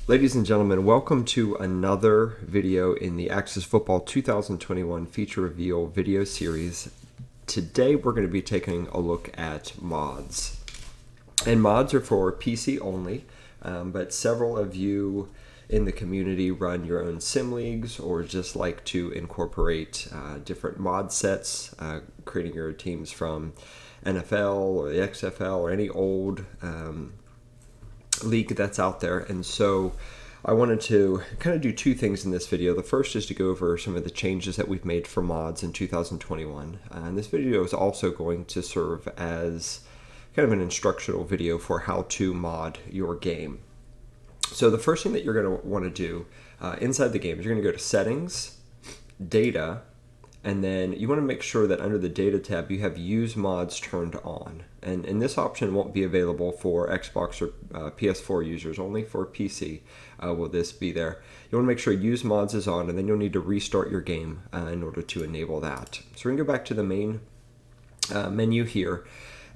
Ladies and gentlemen, welcome to another video in the Axis Football 2021 Feature Reveal video series. Today we're going to be taking a look at mods. And mods are for PC only, but several of you in the community run your own sim leagues or just like to incorporate different mod sets, creating your teams from NFL or the XFL or any old league that's out there. And so I wanted to kind of do two things in this video. The first is to go over some of the changes that we've made for mods in 2021. And this video is also going to serve as kind of an instructional video for how to mod your game. So the first thing that you're going to want to do inside the game is you're going to go to Settings, Data, and then you want to make sure that under the Data tab you have Use Mods turned on. And this option won't be available for Xbox or PS4 users, only for PC will this be there. You want to make sure Use Mods is on, and then you'll need to restart your game in order to enable that. So we're going to go back to the main menu here.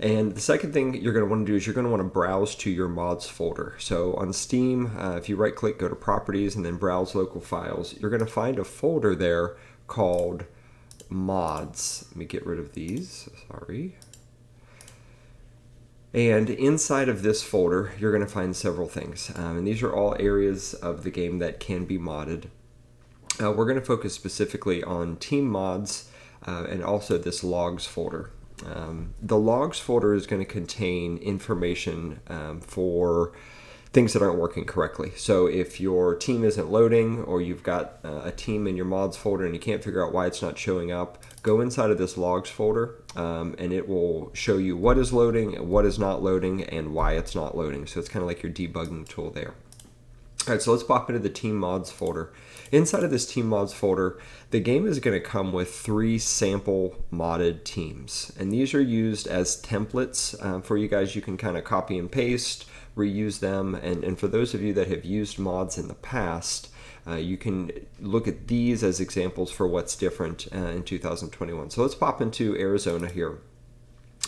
And the second thing you're going to want to do is you're going to want to browse to your mods folder. So on Steam, if you right click, go to Properties, and then Browse Local Files, you're going to find a folder there called Mods. Let me get rid of these, sorry. And inside of this folder, you're going to find several things. And these are all areas of the game that can be modded. We're going to focus specifically on team mods and also this logs folder. The logs folder is going to contain information for things that aren't working correctly. So if your team isn't loading, or you've got a team in your mods folder and you can't figure out why it's not showing up, go inside of this logs folder and it will show you what is loading, what is not loading, and why it's not loading. So it's kind of like your debugging tool there. All right, so let's pop into the team mods folder. Inside of this team mods folder, the game is going to come with 3 sample modded teams. And these are used as templates for you guys. You can kind of copy and paste, reuse them. And for those of you that have used mods in the past, you can look at these as examples for what's different in 2021. So let's pop into Arizona here.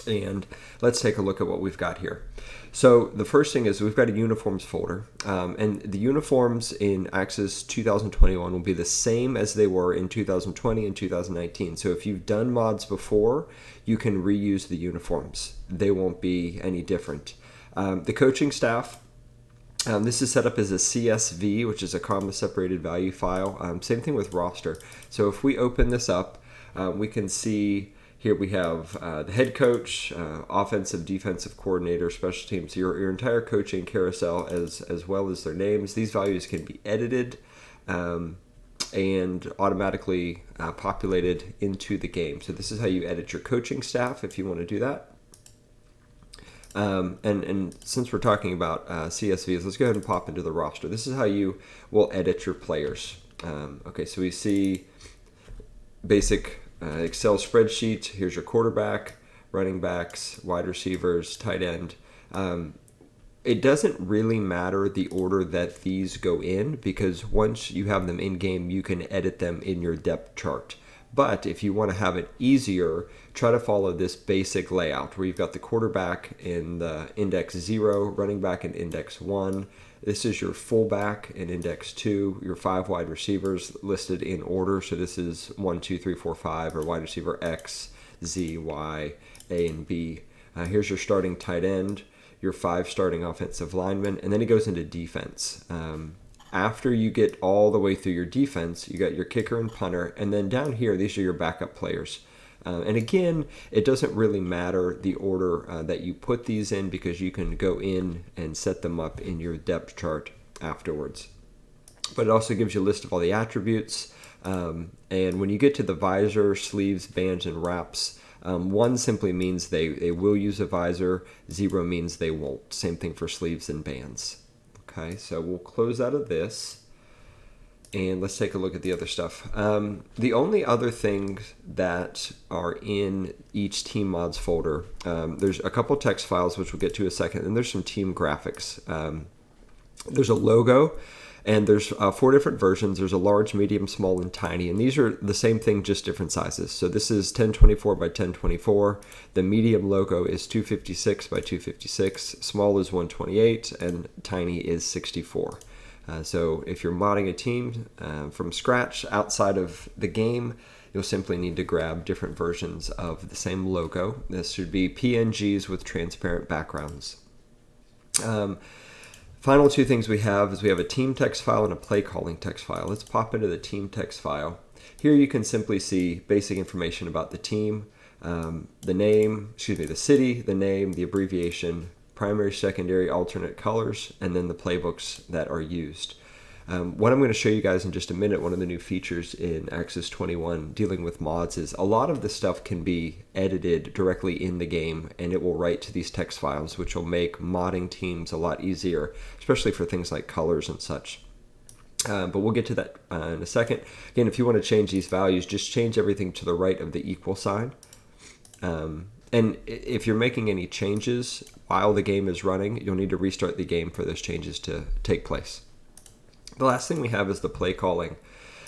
And let's take a look at what we've got here. So the first thing is we've got a uniforms folder, and the uniforms in Axis 2021 will be the same as they were in 2020 and 2019. So if you've done mods before, you can reuse the uniforms. They won't be any different. The coaching staff, this is set up as a CSV, which is a comma separated value file. Same thing with roster. So if we open this up, we can see here we have the head coach, offensive, defensive coordinator, special teams, your entire coaching carousel as well as their names. These values can be edited and automatically populated into the game. So this is how you edit your coaching staff if you want to do that. And since we're talking about CSVs, let's go ahead and pop into the roster. This is how you will edit your players. Okay, so we see basic Excel spreadsheet. Here's your quarterback, running backs, wide receivers, tight end. It doesn't really matter the order that these go in, because once you have them in game, you can edit them in your depth chart. But if you want to have it easier, try to follow this basic layout where you've got the quarterback in the index 0, running back in index 1. This is your fullback in index 2, your 5 wide receivers listed in order. So this is 1, 2, 3, 4, 5, or wide receiver X, Z, Y, A, and B. Here's your starting tight end, your 5 starting offensive linemen, and then it goes into defense. After you get all the way through your defense, you got your kicker and punter, and then down here, these are your backup players. And again, it doesn't really matter the order that you put these in, because you can go in and set them up in your depth chart afterwards. But it also gives you a list of all the attributes. And when you get to the visor, sleeves, bands, and wraps, 1 simply means they will use a visor. 0 means they won't. Same thing for sleeves and bands. Okay, so we'll close out of this. And let's take a look at the other stuff. The only other things that are in each team mods folder, there's a couple text files, which we'll get to in a second, and there's some team graphics. There's a logo, and there's 4 different versions. There's a large, medium, small, and tiny, and these are the same thing, just different sizes. So this is 1024 by 1024. The medium logo is 256 by 256. Small is 128, and tiny is 64. So if you're modding a team from scratch outside of the game, you'll simply need to grab different versions of the same logo. This should be PNGs with transparent backgrounds. Final two things we have is we have a team text file and a play calling text file. Let's pop into the team text file. Here you can simply see basic information about the team, the name, the city, the name, the abbreviation, primary, secondary, alternate colors, and then the playbooks that are used. What I'm going to show you guys in just a minute, one of the new features in Axis 21 dealing with mods is a lot of this stuff can be edited directly in the game, and it will write to these text files, which will make modding teams a lot easier, especially for things like colors and such. But we'll get to that in a second. Again, if you want to change these values, just change everything to the right of the equal sign. And if you're making any changes while the game is running, you'll need to restart the game for those changes to take place. The last thing we have is the play calling.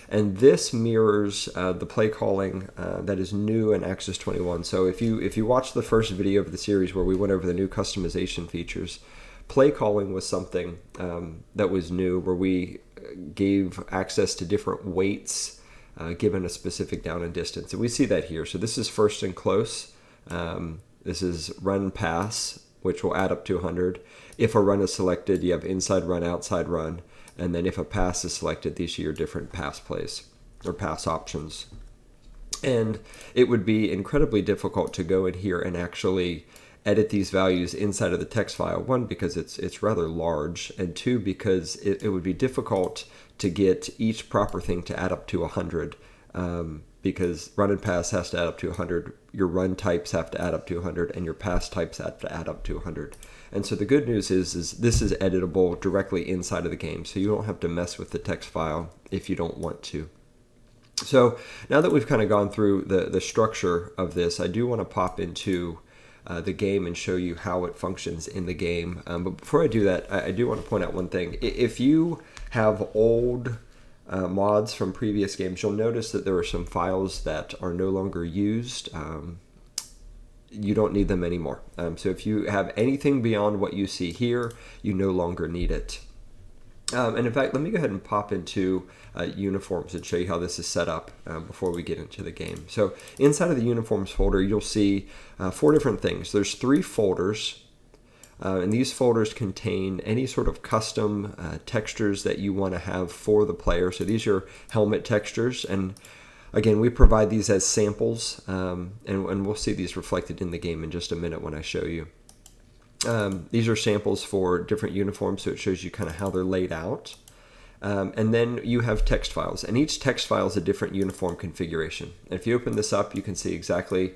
And this mirrors the play calling that is new in Axis 21. So if you watch the first video of the series where we went over the new customization features, play calling was something that was new, where we gave access to different weights given a specific down and distance. And we see that here. So this is first and close. This is run pass, which will add up to 100. If a run is selected, you have inside run, outside run. And then if a pass is selected, these are your different pass plays or pass options. And it would be incredibly difficult to go in here and actually edit these values inside of the text file. One, because it's rather large, and two, because it would be difficult to get each proper thing to add up to 100. Because run and pass has to add up to 100, your run types have to add up to 100, and your pass types have to add up to 100. And so the good news is this is editable directly inside of the game, so you don't have to mess with the text file if you don't want to. So now that we've kind of gone through the structure of this, I do want to pop into the game and show you how it functions in the game. But before I do that, I do want to point out one thing. If you have old mods from previous games, you'll notice that there are some files that are no longer used. You don't need them anymore. So if you have anything beyond what you see here, you no longer need it. And in fact, let me go ahead and pop into uniforms and show you how this is set up before we get into the game. So inside of the uniforms folder, you'll see 4 different things. There's 3 folders. And these folders contain any sort of custom textures that you want to have for the player. So these are helmet textures, and again, we provide these as samples, and we'll see these reflected in the game in just a minute when I show you. These are samples for different uniforms, so it shows you kind of how they're laid out. And then you have text files, and each text file is a different uniform configuration. And if you open this up, you can see exactly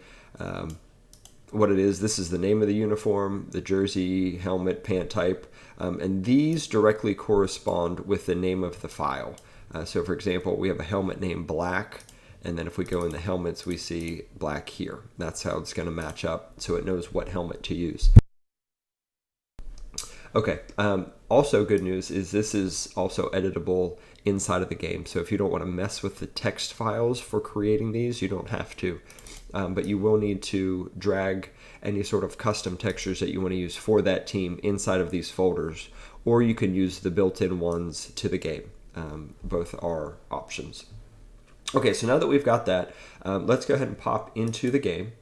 what it is. This is the name of the uniform, the jersey, helmet, pant type, and these directly correspond with the name of the file. So for example, we have a helmet named Black, and then if we go in the helmets, we see Black here. That's how it's going to match up, so it knows what helmet to use. Okay, also good news is this is also editable inside of the game. So if you don't want to mess with the text files for creating these, you don't have to. But you will need to drag any sort of custom textures that you want to use for that team inside of these folders, or you can use the built-in ones to the game. Both are options. Okay, so now that we've got that, let's go ahead and pop into the game.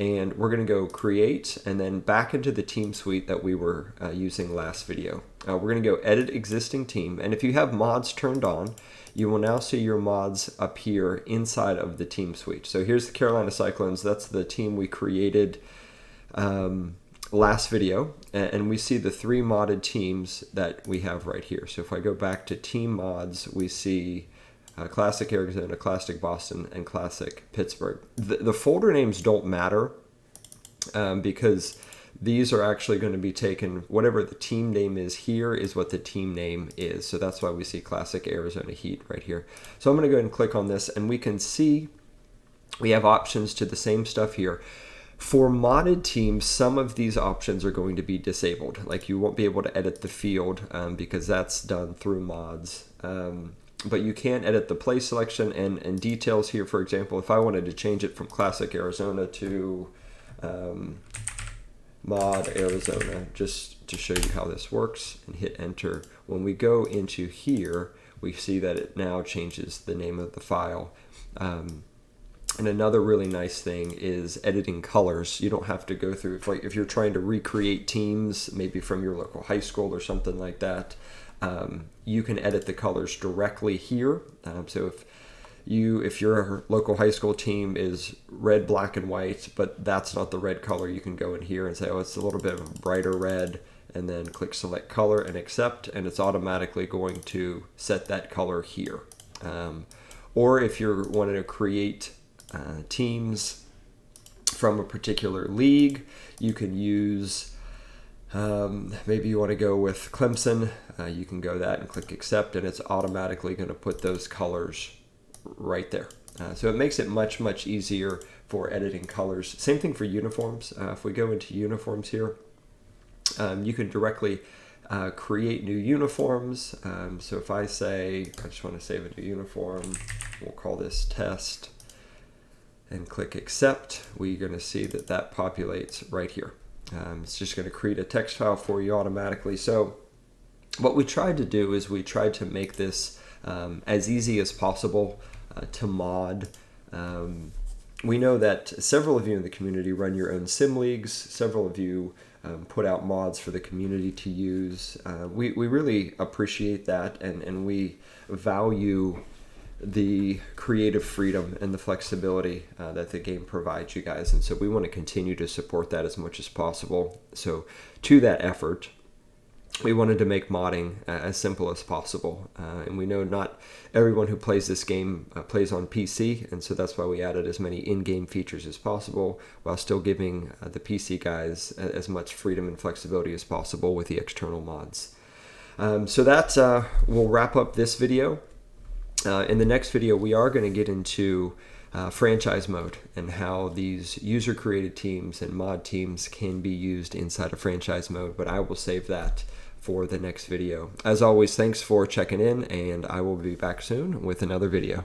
And we're going to go create and then back into the team suite that we were using last video. We're going to go edit existing team. And if you have mods turned on, you will now see your mods appear inside of the team suite. So here's the Carolina Cyclones. That's the team we created last video. And we see the 3 modded teams that we have right here. So if I go back to team mods, we see Classic Arizona, Classic Boston, and Classic Pittsburgh. The folder names don't matter because these are actually going to be taken, whatever the team name is here is what the team name is. So that's why we see Classic Arizona Heat right here. So I'm going to go ahead and click on this, and we can see we have options to the same stuff here. For modded teams, some of these options are going to be disabled. Like you won't be able to edit the field because that's done through mods. But you can edit the play selection and details here. For example, if I wanted to change it from Classic Arizona to Mod Arizona, just to show you how this works and hit enter. When we go into here, we see that it now changes the name of the file. And another really nice thing is editing colors. You don't have to go through, if you're trying to recreate teams, maybe from your local high school or something like that, you can edit the colors directly here. So if your local high school team is red, black, and white, but that's not the red color, you can go in here and say, oh, it's a little bit of a brighter red, and then click select color and accept, and it's automatically going to set that color here. Or if you're wanting to create teams from a particular league, you can use, maybe you want to go with Clemson, you can go that and click accept, and it's automatically going to put those colors right there. So it makes it much, much easier for editing colors. Same thing for uniforms. If we go into uniforms here, you can directly create new uniforms. So if I say, I just want to save a new uniform, we'll call this test, and click accept, we're going to see that that populates right here. It's just going to create a text file for you automatically. So what we tried to do is we tried to make this as easy as possible to mod. We know that several of you in the community run your own sim leagues. Several of you put out mods for the community to use. We really appreciate that, and we value the creative freedom and the flexibility that the game provides you guys, and so we want to continue to support that as much as possible. So to that effort, we wanted to make modding as simple as possible, and we know not everyone who plays this game plays on PC, and so that's why we added as many in-game features as possible while still giving the PC guys as much freedom and flexibility as possible with the external mods. So that will wrap up this video. In the next video, we are going to get into franchise mode and how these user-created teams and mod teams can be used inside of franchise mode, but I will save that for the next video. As always, thanks for checking in, and I will be back soon with another video.